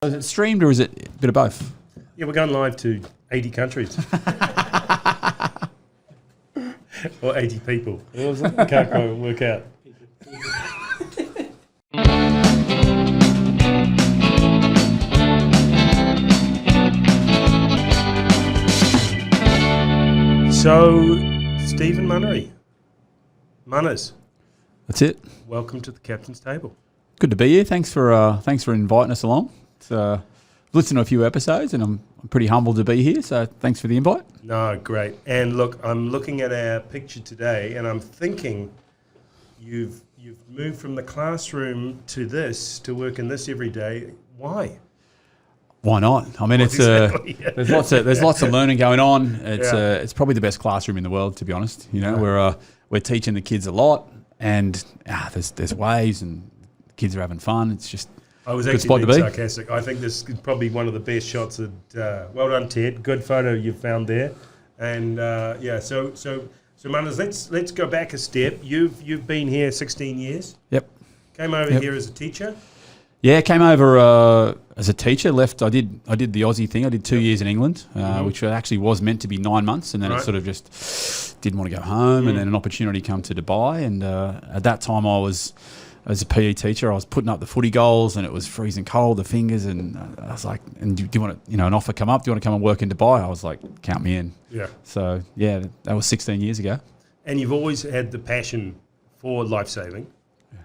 Is it streamed or is it a bit of both? Yeah, we're going live to 80 countries. Or 80 people. I can't quite work out. So, Stephen Munnery. Munners. That's it. Welcome to the captain's table. Good to be here. Thanks for inviting us along. I've listened to a few episodes and I'm pretty humbled to be here. So thanks for the invite. No, great. And look, I'm looking at our picture today and I'm thinking you've moved from the classroom to this, to work in this every day. Why? Why not? I mean, there's lots of learning going on. It's probably the best classroom in the world, to be honest. You know, we're teaching the kids a lot, and there's waves, and the kids are having fun. It's just I was a good actually spot being to be. sarcastic. I think this is probably one of the best shots. Well done, Ted. Good photo you found there, and So Munners, let's go back a step. You've been here 16 years. Yep. Came over here as a teacher. Yeah, came over as a teacher. Left. I did the Aussie thing. I did 2 years in England, which actually was meant to be 9 months, and then it sort of just didn't want to go home. And then an opportunity come to Dubai, and at that time I was, as a PE teacher, I was putting up the footy goals, and it was freezing cold, the fingers, and I was like, "And do you want to, an offer come up? Do you want to come and work in Dubai?" I was like, "Count me in." Yeah. So yeah, that was 16 years ago. And you've always had the passion for life saving.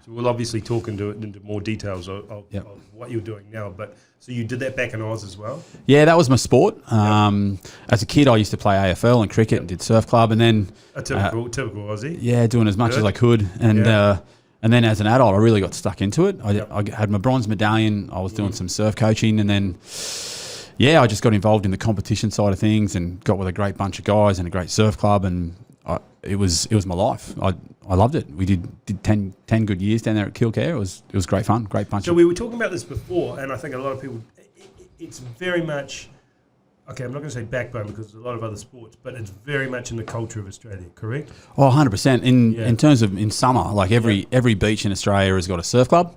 So we'll obviously talk into more details of what you're doing now. But so you did that back in Oz as well? Yeah, that was my sport. As a kid, I used to play AFL and cricket and did surf club, and then a typical Aussie. Yeah, doing as much as I could, and then as an adult, I really got stuck into it. I had my bronze medallion. I was doing some surf coaching, and then I just got involved in the competition side of things and got with a great bunch of guys and a great surf club, and it was my life. I loved it. We did 10 good years down there at Kilcare. It was great fun, great bunch. So we were talking about this before, and I think a lot of people, it's very much, okay, I'm not going to say backbone because there's a lot of other sports, but it's very much in the culture of Australia, correct? Oh, 100%. In terms of in summer, like every beach in Australia has got a surf club,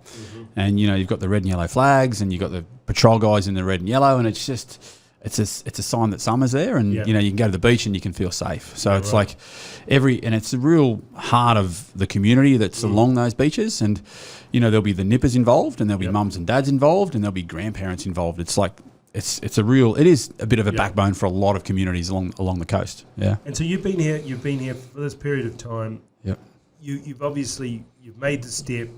and you've got the red and yellow flags, and you've got the patrol guys in the red and yellow, and it's just... It's a sign that summer's there, and you can go to the beach and you can feel safe. So it's like and it's the real heart of the community that's along those beaches, and there'll be the nippers involved, and there'll be mums and dads involved, and there'll be grandparents involved. It's like it is a bit of a backbone for a lot of communities along the coast. Yeah. And so you've been here for this period of time. Yep. You've made the step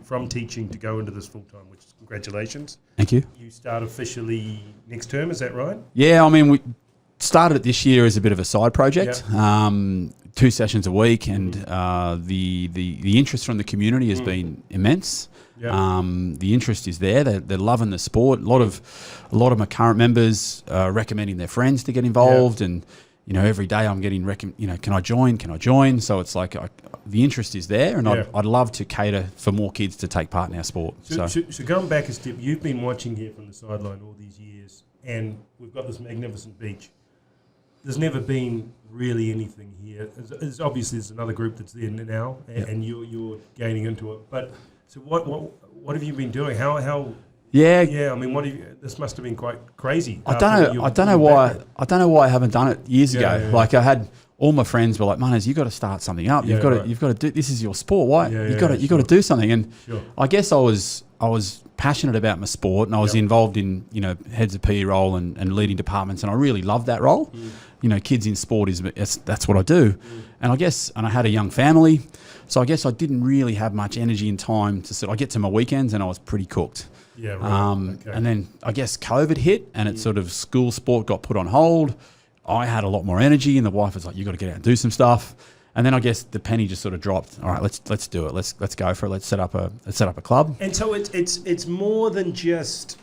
from teaching to go into this full time, which is congratulations. Thank you. You start officially next term, is that right? Yeah, I mean we started it this year as a bit of a side project, 2 sessions a week, and the interest from the community has been immense. Yep. The interest is there. They're loving the sport. A lot of my current members are recommending their friends to get involved, and every day I'm getting can I join? So it's like the interest is there, and I'd love to cater for more kids to take part in our sport. So going back a step, you've been watching here from the sideline all these years, and we've got this magnificent beach. There's never been really anything here. Obviously there's another group that's there now, and you're gaining into it. But so what have you been doing? How? Yeah. I mean, this must have been quite crazy. I don't know why I haven't done it years ago. Yeah. Like I had all my friends were like, "Munners, you got to start something up. You've got to do. This is your sport. Why? You got to do something." And I guess I was passionate about my sport, and I was involved in heads of PE role and leading departments, and I really loved that role. Kids in sport that's what I do, and I had a young family, so I guess I didn't really have much energy and time to. I get to my weekends and I was pretty cooked. Yeah, right. And then I guess COVID hit, and it sort of school sport got put on hold. I had a lot more energy, and the wife was like, "You got to get out and do some stuff." And then I guess the penny just sort of dropped. All right, let's do it. Let's go for it. Let's set up a club. And so it's more than just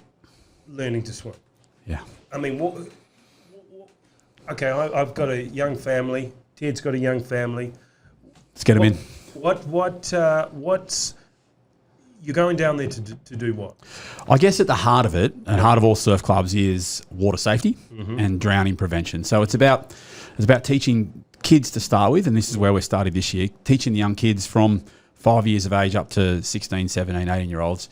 learning to swim. Yeah. I mean, okay, I've got a young family. Ted's got a young family. Let's get him in. What's you're going down there to do what? I guess at the heart of it, and heart of all surf clubs, is water safety and drowning prevention. So it's about teaching kids to start with, and this is where we started this year, teaching the young kids from 5 years of age up to 16, 17, 18-year-olds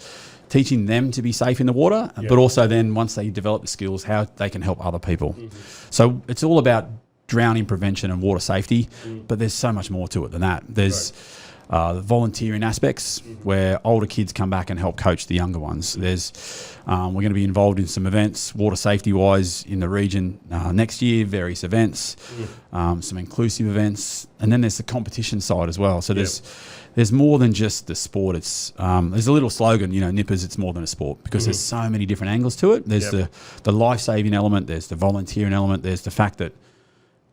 teaching them to be safe in the water, but also then once they develop the skills, how they can help other people. So it's all about drowning prevention and water safety, but there's so much more to it than that. There's the volunteering aspects where older kids come back and help coach the younger ones. We're going to be involved in some events, water safety wise, in the region next year, various events, some inclusive events, and then there's the competition side as well. So there's more than just the sport. It's there's a little slogan, Nippers, it's more than a sport, because there's so many different angles to it. There's the life-saving element, there's the volunteering element, there's the fact that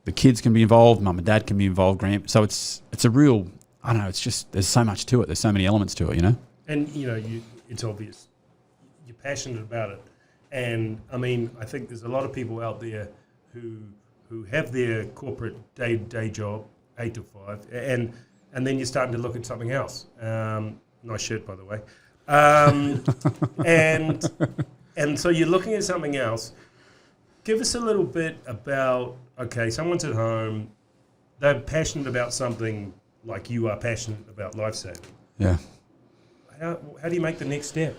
the kids can be involved, mum and dad can be involved, so it's a real, I don't know, it's just, there's so much to it, there's so many elements to it, And, it's obvious. You're passionate about it. And, I mean, I think there's a lot of people out there who have their corporate day job, 8 to 5, and then you're starting to look at something else. Nice shirt, by the way. And so you're looking at something else. Give us a little bit about, okay, someone's at home, they're passionate about something like you are passionate about life-saving. Yeah. How do you make the next step?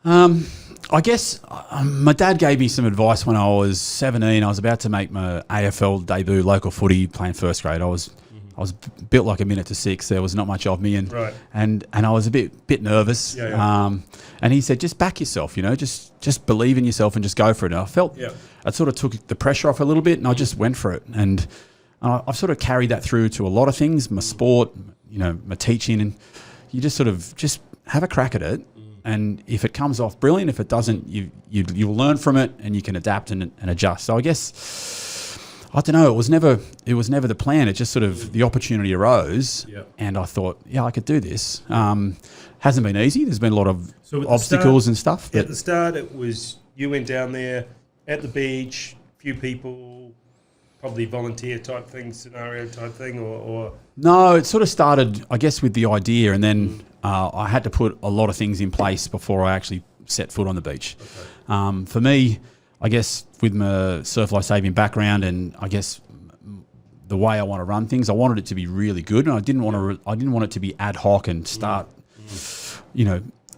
I guess my dad gave me some advice when I was 17. I was about to make my AFL debut, local footy, playing first grade. I was built like a minute to 6. There was not much of me, and I was a bit nervous. And he said, just back yourself, just believe in yourself and just go for it. And I felt it sort of took the pressure off a little bit, and I just went for it. And I've sort of carried that through to a lot of things, my sport, my teaching, and you just sort of just have a crack at it. And if it comes off, brilliant. If it doesn't, you'll learn from it, and you can adapt and adjust. So I guess, I don't know, it was never the plan. It just sort of, the opportunity arose, and I thought, I could do this. Hasn't been easy. There's been a lot of obstacles and stuff. At the start, it was, you went down there at the beach, few people, probably volunteer type thing, scenario type thing, or? No, it sort of started, I guess, with the idea, and then I had to put a lot of things in place before I actually set foot on the beach. Okay. For me, I guess with my surf life saving background, and I guess the way I want to run things, I wanted it to be really good, and I didn't want it to be ad hoc and start,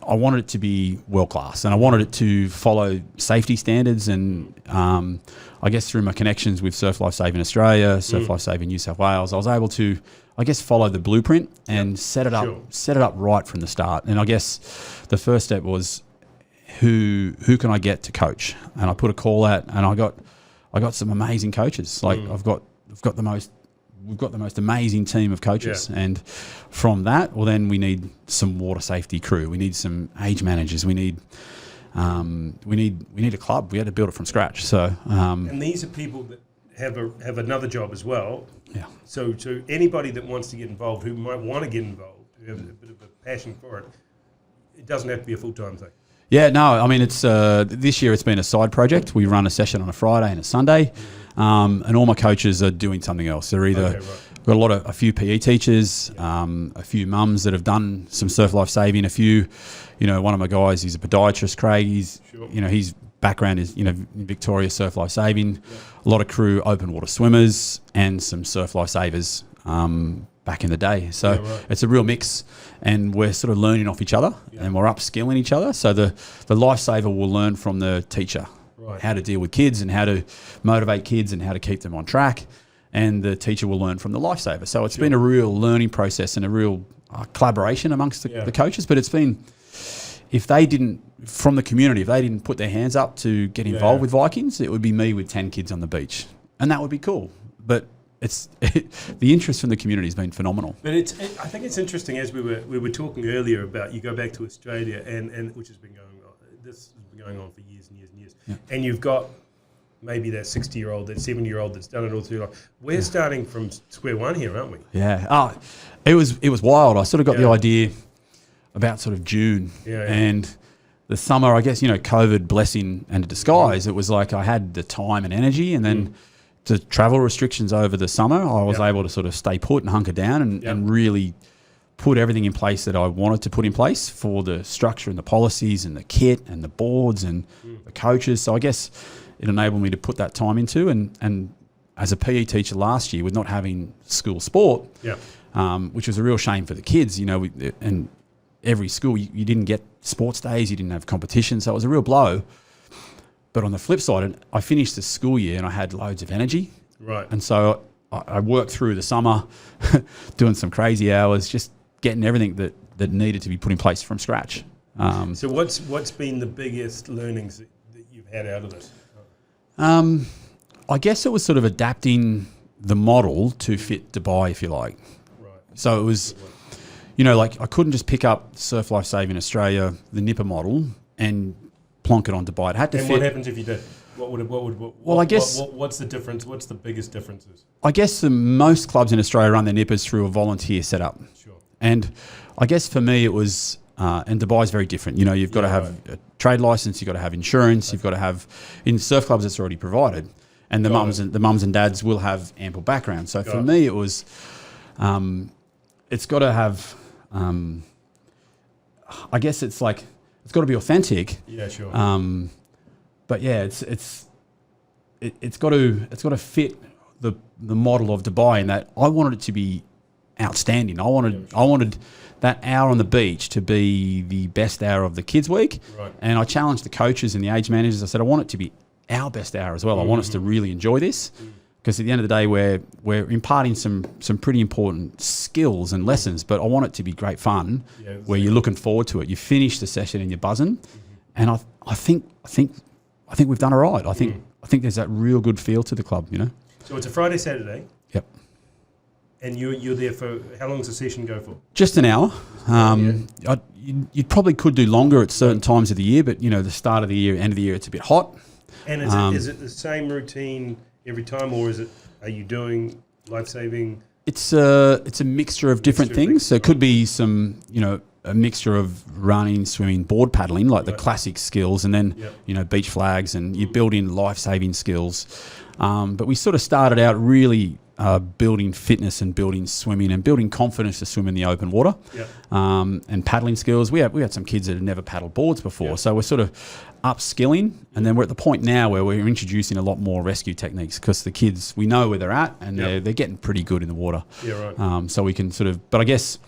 I wanted it to be world class, and I wanted it to follow safety standards. And I guess through my connections with Surf Life Saving Australia, Surf Life Saving New South Wales, I was able to, I guess, follow the blueprint and set it up right from the start. And I guess the first step was, who can I get to coach? And I put a call out, and I got some amazing coaches. Like we've got the most amazing team of coaches, and from that, well, then we need some water safety crew. We need some age managers. We need a club. We had to build it from scratch. So, and these are people that have another job as well. Yeah. So anybody that wants to get involved, who might want to get involved, who has a bit of a passion for it, it doesn't have to be a full-time thing. Yeah, no, I mean, it's this year it's been a side project. We run a session on a Friday and a Sunday, and all my coaches are doing something else. They're either got a few PE teachers, a few mums that have done some surf life saving, a few, one of my guys, he's a podiatrist, Craig. His background is in Victoria surf life saving. A lot of crew open water swimmers and some surf life savers back in the day. So it's a real mix, and we're sort of learning off each other, and we're upskilling each other. So the lifesaver will learn from the teacher how to deal with kids and how to motivate kids and how to keep them on track, and the teacher will learn from the lifesaver. So it's been a real learning process and a real collaboration amongst the coaches. But it's been, if they didn't, from the community, if they didn't put their hands up to get involved with Vikings, it would be me with 10 kids on the beach, and that would be cool. But the interest from the community has been phenomenal. But I think it's interesting, as we were talking earlier about, you go back to Australia, and which has been going on. This has been going on for years and years and years. Yeah. And you've got maybe that 60-year-old, that 70-year-old that's done it all through life. We're starting from square one here, aren't we? Yeah. Oh, it was wild. I sort of got the idea about sort of June, and the summer, I guess, COVID blessing and a disguise. It was like I had the time and energy, and then the travel restrictions over the summer, I was able to sort of stay put and hunker down and really put everything in place that I wanted to put in place for the structure and the policies and the kit and the boards and the coaches. So I guess it enabled me to put that time into, and as a PE teacher last year with not having school sport, which was a real shame for the kids, and every school, you didn't get sports days, you didn't have competition, so it was a real blow. But on the flip side, I finished the school year and I had loads of energy. Right. And so I worked through the summer, doing some crazy hours, just getting everything that needed to be put in place from scratch. So what's been the biggest learnings that you've had out of this? I guess it was sort of adapting the model to fit Dubai, if you like. Right. So it was, like I couldn't just pick up Surf Life Saving Australia, the Nipper model, and plonk it on Dubai. It had to fit. What happens if you did? I guess what's the difference? What's the biggest differences? I guess most clubs in Australia run their nippers through a volunteer setup. Sure. And I guess for me it was, and Dubai is very different. You've got to have a trade license, you've got to have insurance, you've got to have, in surf clubs it's already provided, and the mums and dads will have ample background. So for me it was, it's got to have, I guess it's like it's got to be authentic. Yeah, sure. But yeah, it's got to fit the model of Dubai in that I wanted it to be outstanding. I wanted that hour on the beach to be the best hour of the kids' week. Right. And I challenged the coaches and the age managers. I said, I want it to be our best hour as well. I want us to really enjoy this, because at the end of the day, we're imparting some pretty important skills and lessons, but I want it to be great fun, where you're looking forward to it. You finish the session and you're buzzing, and I think we've done all right. I think there's that real good feel to the club, So it's a Friday, Saturday. Yep. And you're there for, how long does the session go for? Just an hour. You probably could do longer at certain times of the year, but the start of the year, end of the year, it's a bit hot. And is it the same routine every time, or are you doing life-saving? It's a mixture of different things. So it could be some, a mixture of running, swimming, board paddling, like the classic skills, and then, beach flags, and you build in life-saving skills. But we sort of started out really building fitness and building swimming and building confidence to swim in the open water, and paddling skills. We had some kids that had never paddled boards before, so we're sort of upskilling, and then we're at the point now where we're introducing a lot more rescue techniques, because the kids, we know where they're at, and they're getting pretty good in the water. Yeah, right. So we can sort of, but I guess,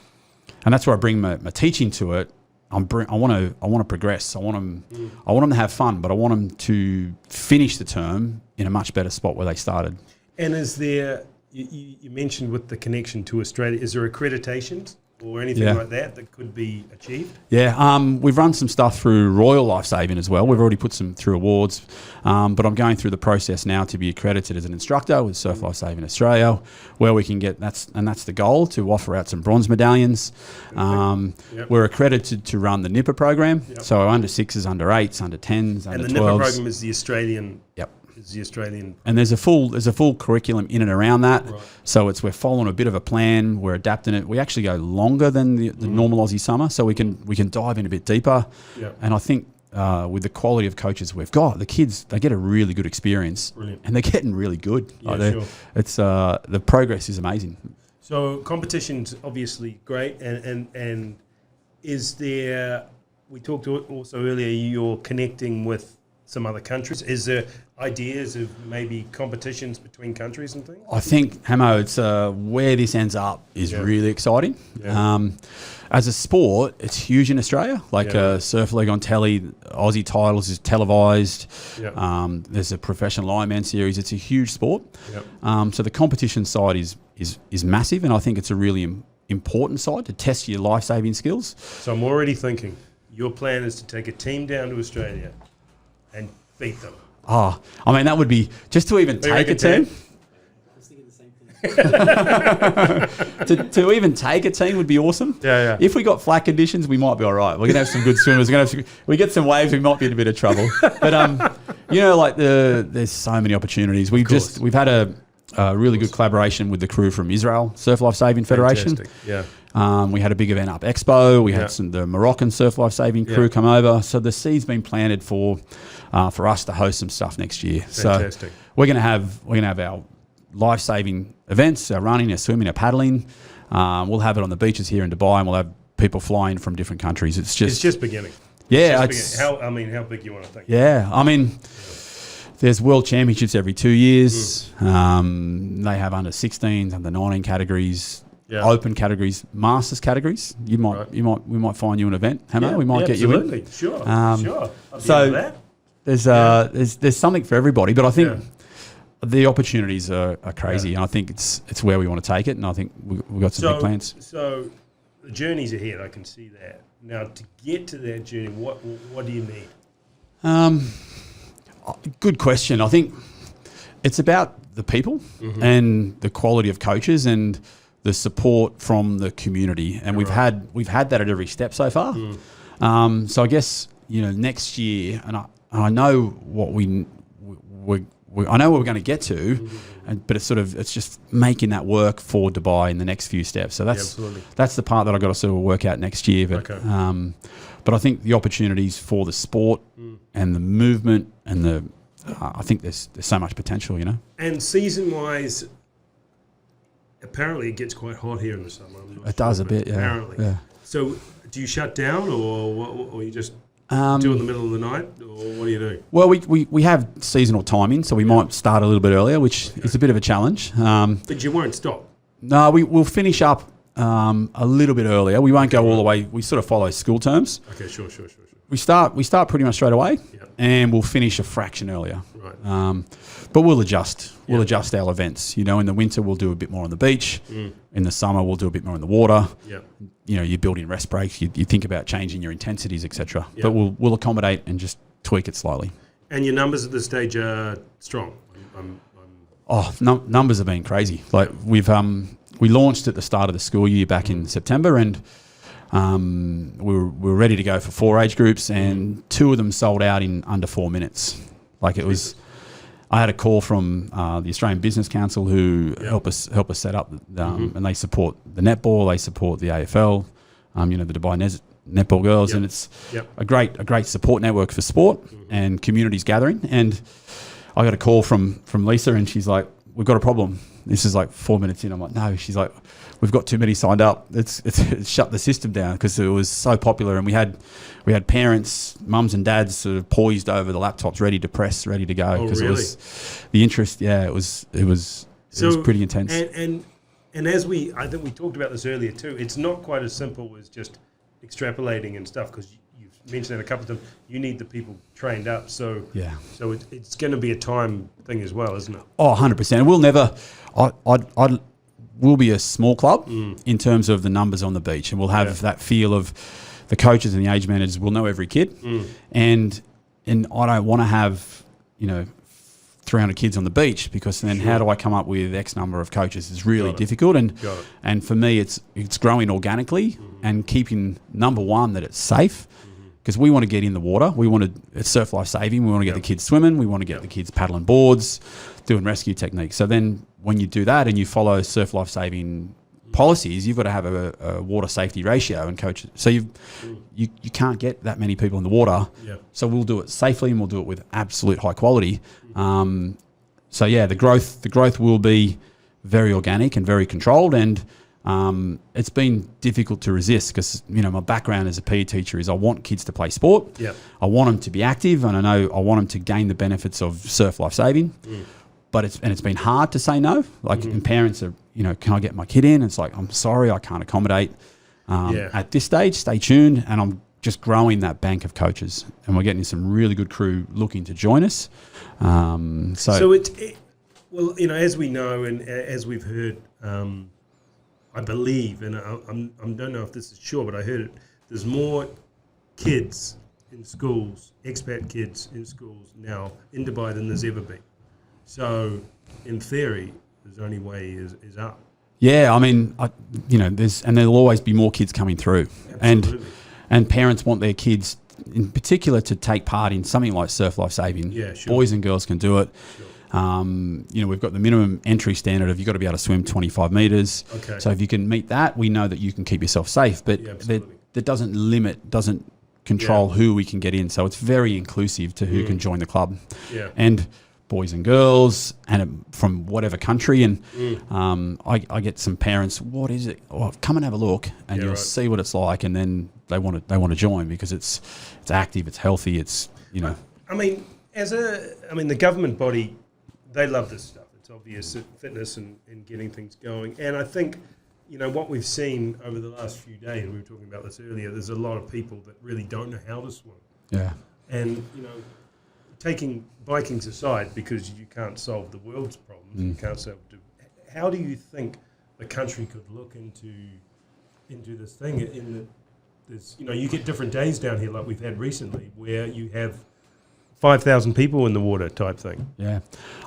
and that's where I bring my teaching to it. I want to progress. I want them to have fun, but I want them to finish the term in a much better spot where they started. And is there, you mentioned with the connection to Australia, is there accreditations or anything like that could be achieved? Yeah, we've run some stuff through Royal Lifesaving as well. We've already put some through awards, but I'm going through the process now to be accredited as an instructor with Surf Lifesaving Australia, where we can get, that's the goal, to offer out some bronze medallions. We're accredited to run the Nipper program, so under 6s, under 8s, under 10s, under 12s. And the Nipper program is the Australian. Yep. Is the Australian. And there's a full curriculum in and around that. Right. So we're following a bit of a plan. We're adapting it. We actually go longer than the normal Aussie summer, so we can dive in a bit deeper. Yep. And I think with the quality of coaches we've got, the kids, they get a really good experience. Brilliant. And they're getting really good. Yeah, sure. It's the progress is amazing. So competition's obviously great, and is there? We talked also earlier. You're connecting with some other countries. Is there ideas of maybe competitions between countries and things? I think, Hamo, it's where this ends up is really exciting. Yeah. As a sport, it's huge in Australia. Like Surf League on telly, Aussie titles is televised. Yep. There's a professional Ironman series. It's a huge sport. Yep. So the competition side is massive, and I think it's a really important side to test your life-saving skills. So I'm already thinking your plan is to take a team down to Australia and beat them. Oh, I mean, that would be, just to even take a team. I was thinking the same thing. to even take a team would be awesome. Yeah. If we got flat conditions, we might be all right. We're going to have some good swimmers. We get some waves, we might be in a bit of trouble. But, there's so many opportunities. We've had a really good collaboration with the crew from Israel Surf Life Saving Federation. Fantastic. Yeah. We had a big event up Expo. We had the Moroccan Surf Life Saving crew come over. So the seed's been planted for us to host some stuff next year. Fantastic. So we're gonna have our life saving events, our running, our swimming, our paddling. We'll have it on the beaches here in Dubai, and we'll have people flying from different countries. It's just beginning. Yeah, how big you want to think? Yeah, I mean, there's world championships every 2 years. They have under 16s, under 19 categories. open categories, masters categories. We might find you an event, Hammer. We might get you in. Sure. So there's something for everybody, but I think the opportunities are crazy, and I think it's where we want to take it, and I think we've got some big plans. So the journey's ahead. I can see that. Now, to get to that journey, what do you need? Good question. I think it's about the people and the quality of coaches and the support from the community, and we've had that at every step so far. So I guess next year, and I know what I know what we're going to get to, but it's just making that work for Dubai in the next few steps. So that's the part that I've got to sort of work out next year. But I think the opportunities for the sport and the movement and I think there's so much potential, And season-wise, apparently it gets quite hot here in the summer. It does a bit, yeah. Apparently. Yeah. So do you shut down or you just do it in the middle of the night, or what do you do? Well, we have seasonal timing, so we might start a little bit earlier, which is a bit of a challenge. But you won't stop? No, we'll finish up a little bit earlier. We won't go all the way. We sort of follow school terms. Okay, sure. We start pretty much straight away, and we'll finish a fraction earlier. Right. But we'll adjust. We'll adjust our events. In the winter we'll do a bit more on the beach. In the summer we'll do a bit more in the water. You build in rest breaks. You think about changing your intensities, etc. But we'll accommodate and just tweak it slowly. And your numbers at this stage are strong. Numbers have been crazy. Like we launched at the start of the school year back in September, and we were ready to go for 4 age groups, and 2 of them sold out in under 4 minutes. Like it was. I had a call from the Australian Business Council who help us set up, and they support the netball, they support the AFL, the Dubai netball girls, and it's a great support network for sport and communities gathering. And I got a call from Lisa, and she's like, "We've got a problem." This is like 4 minutes in. I'm like, "No." She's like, "We've got too many signed up. It's shut the system down because it was so popular, and we had parents, mums and dads sort of poised over the laptops, ready to press, ready to go because it was the interest. Yeah, it was pretty intense. And as I think we talked about this earlier too. It's not quite as simple as just extrapolating and stuff, because you've mentioned it a couple of times. You need the people trained up. So it's going to be a time thing as well, isn't it? Oh, 100%. We'll never. We'll be a small club in terms of the numbers on the beach, and we'll have that feel of the coaches and the age managers will know every kid, and I don't want to have 300 kids on the beach, because then how do I come up with X number of coaches is really difficult, and for me it's growing organically and keeping number one that it's safe, because we want to get in the water. It's surf life saving. We want to get the kids swimming. We want to get the kids paddling boards, doing rescue techniques. So then when you do that and you follow surf life saving policies, you've got to have a water safety ratio and coach. So you can't get that many people in the water. So we'll do it safely, and we'll do it with absolute high quality. So the growth will be very organic and very controlled, and it's been difficult to resist, because my background as a PE teacher is I want kids to play sport. I want them to be active, and I want them to gain the benefits of surf life saving. But it's been hard to say no. And parents are, can I get my kid in? It's like, I'm sorry, I can't accommodate. At this stage, stay tuned, and I'm just growing that bank of coaches, and we're getting some really good crew looking to join us. So as we know and as we've heard, I believe, and I don't know if this is sure, but I heard it. There's more kids in schools, expat kids in schools now in Dubai than there's ever been. So, in theory, the only way is up. Yeah, I mean, there'll always be more kids coming through, and parents want their kids, in particular, to take part in something like surf life saving. Boys and girls can do it. We've got the minimum entry standard of you've got to be able to swim 25 meters. So if you can meet that, we know that you can keep yourself safe. But that doesn't control who we can get in. So it's very inclusive to who can join the club. And boys and girls, and from whatever country, and I get some parents. What is it? Oh, come and have a look, and you'll see what it's like, and then they want to join because it's active, it's healthy, it's I mean, the government body, they love this stuff. It's obvious, fitness and getting things going, and I think you know, what we've seen over the last few days, we were talking about this earlier, there's a lot of people that really don't know how to swim. Yeah. And, you know, taking Vikings aside, because you can't solve the world's problems, you can't solve. How do you think the country could look into this thing? In that, there's, you know, you get different days down here, like we've had recently, where you have 5,000 people in the water type thing. Yeah.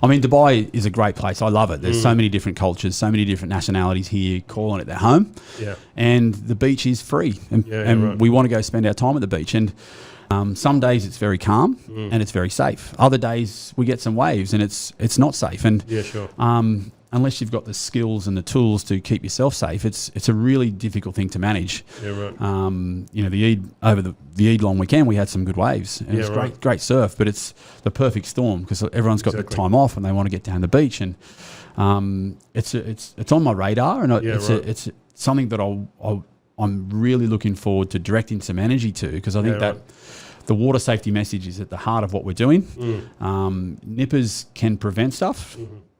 I mean, Dubai is a great place. I love it. There's so many different cultures, so many different nationalities here calling it their home. Yeah. And the beach is free. And we want to go spend our time at the beach. And some days it's very calm and it's very safe. Other days we get some waves and it's not safe. And yeah, sure. Unless you've got the skills and the tools to keep yourself safe, it's a really difficult thing to manage. Yeah, right. You know, over the Eid long weekend, we had some good waves. And it was great surf, but it's the perfect storm because everyone's got the time off and they want to get down the beach. And it's on my radar, and it's something that I'm really looking forward to directing some energy to, because I think that the water safety message is at the heart of what we're doing. Nippers can prevent stuff.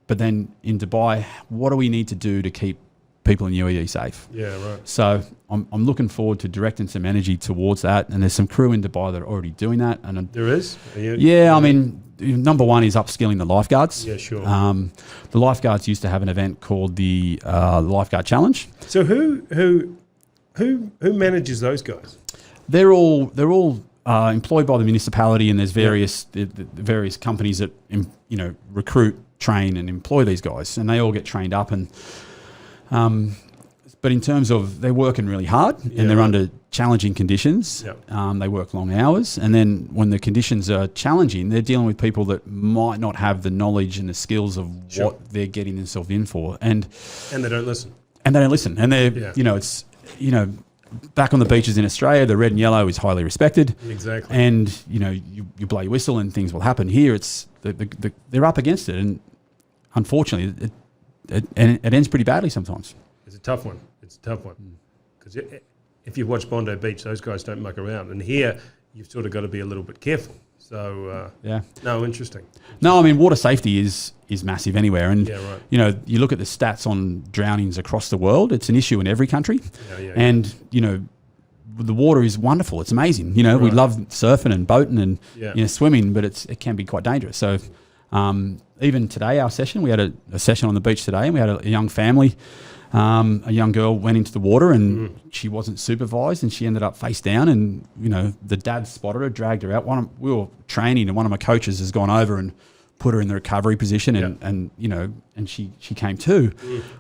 But then in Dubai, what do we need to do to keep people in UAE safe? Yeah, right. So I'm looking forward to directing some energy towards that. And there's some crew in Dubai that are already doing that. And there is? I mean, number one is upskilling the lifeguards. Yeah, sure. The lifeguards used to have an event called the Lifeguard Challenge. So who manages those guys? They're all employed by the municipality, and there's various the various companies that recruit, train and employ these guys, and they all get trained up. And but in terms of, they're working really hard and they're under challenging conditions. They work long hours, and then when the conditions are challenging, they're dealing with people that might not have the knowledge and the skills of what they're getting themselves in for, and they don't listen. And they're back on the beaches in Australia, the red and yellow is highly respected. Exactly. And you blow your whistle and things will happen. Here it's they're up against it, and unfortunately it ends pretty badly sometimes. It's a tough one. Because if you watch Bondi Beach, those guys don't muck around, and here you've sort of got to be a little bit careful. So interesting. No, I mean, water safety is massive anywhere, and you look at the stats on drownings across the world. It's an issue in every country, and the water is wonderful. It's amazing. We love surfing and boating and swimming, but it can be quite dangerous. So even today, our session, we had a session on the beach today, and we had a young family. A young girl went into the water and she wasn't supervised, and she ended up face down, and the dad spotted her, dragged her out. We were training, and one of my coaches has gone over and put her in the recovery position, and she came to.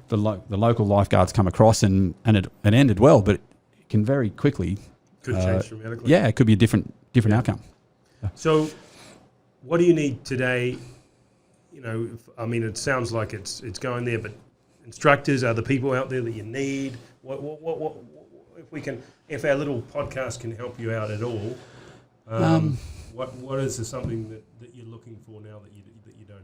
The local lifeguards come across, and it ended well, but it can very quickly change dramatically. Yeah, it could be a different outcome. So what do you need today? It sounds like it's going there, but instructors are the people out there that you need. What if our little podcast can help you out at all? What is there something that you're looking for now that you don't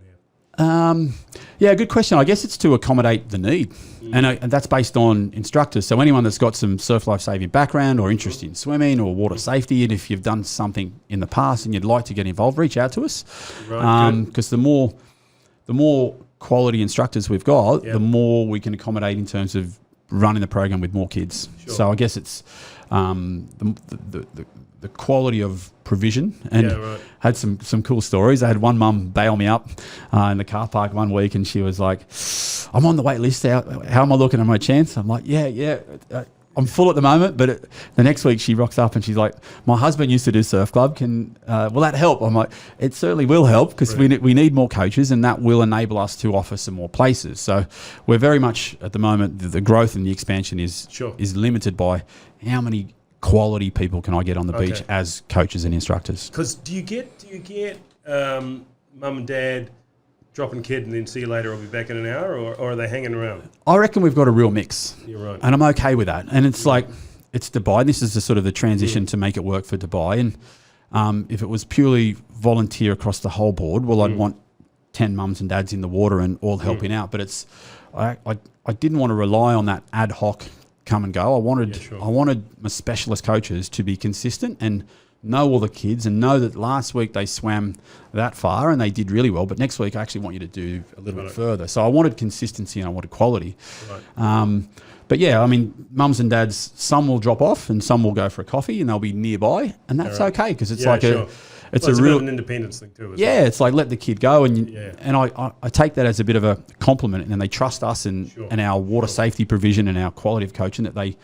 have? Good question. I guess it's to accommodate the need, and that's based on instructors. So anyone that's got some surf life saving background or interest in swimming or water safety, and if you've done something in the past and you'd like to get involved, reach out to us. Because the more quality instructors we've got, the more we can accommodate in terms of running the program with more kids. Sure. So I guess it's the quality of provision, and had some cool stories. I had one mum bail me up in the car park one week, and she was like, "I'm on the wait list. How am I looking at my chance?" I'm like, I'm full at the moment, but the next week she rocks up and she's like, "My husband used to do surf club. Will that help?" I'm like, "It certainly will help, because we need more coaches, and that will enable us to offer some more places." So we're very much at the moment, the growth and the expansion is limited by how many quality people can I get on the beach as coaches and instructors. Because do you get mum and dad dropping kid and then see you later, I'll be back in an hour, or are they hanging around? I reckon we've got a real mix. You're right. And I'm okay with that. And it's like, it's Dubai. This is the sort of the transition to make it work for Dubai. And if it was purely volunteer across the whole board, I'd want 10 mums and dads in the water and all helping out. But I didn't want to rely on that ad hoc come and go. I wanted my specialist coaches to be consistent and know all the kids, and know that last week they swam that far and they did really well, but next week I actually want you to do a little bit further. So I wanted consistency and I wanted quality. Right. But yeah, I mean, mums and dads, some will drop off and some will go for a coffee and they'll be nearby, and that's okay because it's like it's a real an independence thing too. Yeah, it's like let the kid go, and I take that as a bit of a compliment, and they trust us and our water safety provision and our quality of coaching, that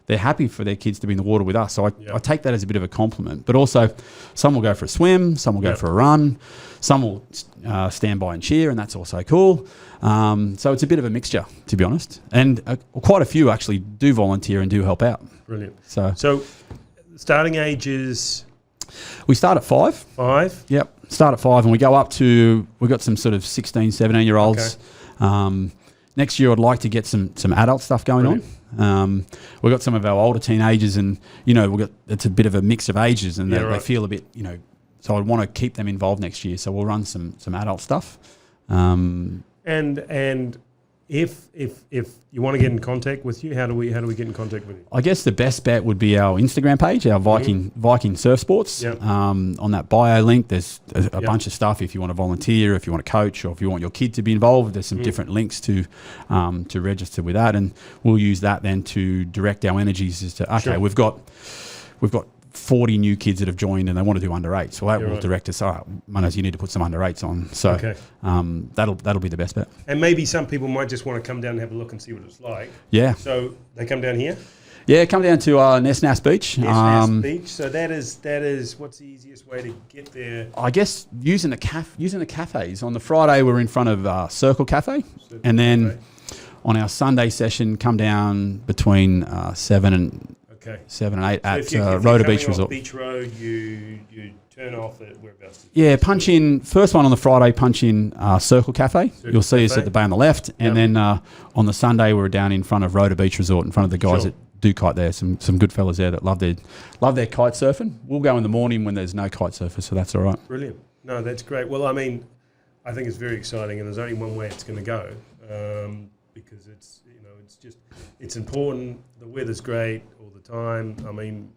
they're happy for their kids to be in the water with us. So I take that as a bit of a compliment. But also, some will go for a swim, some will go for a run, some will stand by and cheer, and that's also cool. So it's a bit of a mixture, to be honest. And quite a few actually do volunteer and do help out. Brilliant. So starting age is? We start at 5. 5? Yep. Start at 5 and we go up to, we've got some sort of 16, 17-year-olds. Okay. Next year I'd like to get some adult stuff going on. We've got some of our older teenagers, and, it's a bit of a mix of ages, and they feel a bit, so I'd want to keep them involved next year. So we'll run some adult stuff. And if you want to get in contact with you, how do we get in contact with you? I guess the best bet would be our Instagram page, our Viking Surf Sports. Yep. On that bio link, there's a bunch of stuff. If you want to volunteer, if you want to coach, or if you want your kid to be involved, there's some different links to register with that, and we'll use that then to direct our energies as to we've got 40 new kids that have joined and they want to do under 8. So that will direct us, all right, Munners, you need to put some under 8s on. So that'll be the best bet. And maybe some people might just want to come down and have a look and see what it's like. Yeah. So they come down here? Yeah, come down to Nesnas Beach. Nesnas Beach. So that is what's the easiest way to get there? I guess using the cafes. On the Friday, we're in front of Circle Cafe. And then on our Sunday session, come down between 7 and 8 at Rhoda Beach Resort. Beach Road, you turn off at whereabouts? Yeah, punch in, first one on the Friday, punch in Circle Cafe. You'll see us at the bay on the left. And then on the Sunday, we're down in front of Rhoda Beach Resort, in front of the guys that do kite there. Some good fellas there that love their kite surfing. We'll go in the morning when there's no kite surfers, so that's all right. Brilliant. No, that's great. Well, I mean, I think it's very exciting, and there's only one way it's going to go, because it's important. The weather's great all the time. I mean,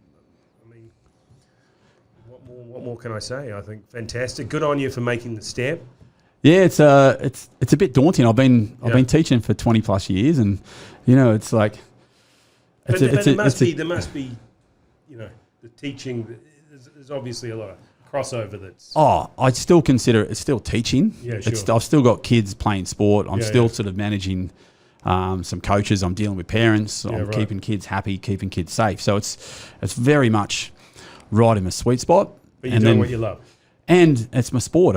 what more can I say? I think fantastic. Good on you for making the step. Yeah, it's a bit daunting. I've been teaching for 20 plus years, and it's like there must be the teaching. There's obviously a lot of crossover. I still consider it's still teaching. Yeah, sure. I've still got kids playing sport. I'm still sort of managing some coaches. I'm dealing with parents. I'm keeping kids happy, keeping kids safe. So it's very much right in the sweet spot. But you're doing what you love. And it's my sport.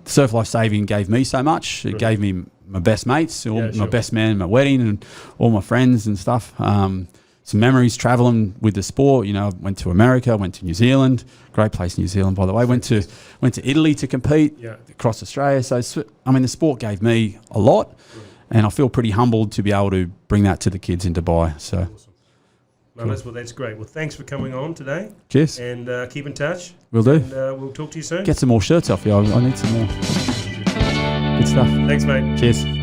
Surf Life Saving gave me so much. It gave me my best mates, my best man at my wedding, and all my friends and stuff. Some memories traveling with the sport. I went to America, went to New Zealand. Great place, New Zealand, by the way. Went to Italy to compete across Australia. So the sport gave me a lot, and I feel pretty humbled to be able to bring that to the kids in Dubai. So. Awesome. Well, that's great. Well, thanks for coming on today. Cheers. And keep in touch. Will do. And we'll talk to you soon. Get some more shirts off you. I need some more. Good stuff. Thanks, mate. Cheers.